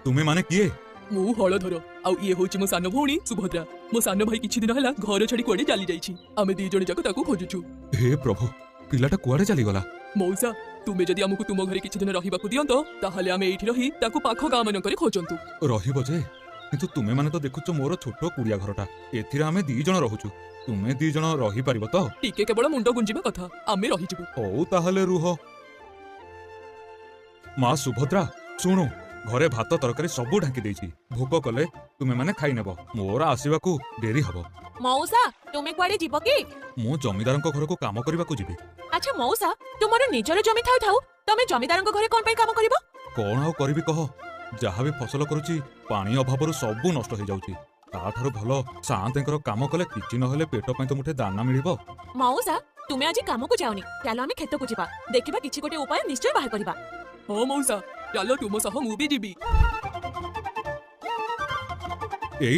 तुम्हें माने किए मु हलधर आउ ये होची मो सान भौणी सुभद्रा। मो सान भाई किछि दिन हला घर छाड़ी कुआडे चली जाईछि। आमे दी जण जाक ताकू खोजुछु। हे प्रभु पिलाटा कुआडे चली गला। मौसा तुमे जदि हमकु तुम घरे किछि दिन रहिबाकू दियंतो ताहाले आमे एठी रही ताकू पाखो गाम मनकरे खोजंतु। रहिबो जे किंतु तुमे माने तो देखुछ मोर छोटो कुड़िया घरटा एथिरे आमे दी जण रहूछु। तुमे दी जण रही परिबो तो टिके केवल मुंड गुंजिबा कथा आमे रही जिबु। ओ ताहाले रुह। मां सुभद्रा सुनो घरे भात तरकारी सबु ढांकी देछि। भोक कले तुमे माने खाइ नेबो मोर आसीबाकू देरी हबो। मौसा तुमे कुआडे जीव की? मु जमीदारंको घरको काम करबाकू जिबि। अच्छा मौसा तुमर निजर जमी थाउ थाउ तमे जमीदारंको घरे कोन पे काम करिवो? कोन आउ करबी कह जहा भी फसल करूची पानी अभावरु सबु नष्ट हो जाउची। ताठारु भलो शांतेंकर काम कले किछि नहले पेट पय तो मुठे दाना मिलिबो। मौसा तुमे आज काम को जाओनी चालो आमे खेत को जिबा देखिबा किछि गोटे उपाय निश्चय बाहर करिबा। हां मौसा चलो तुम सह मु भी जिबि। एई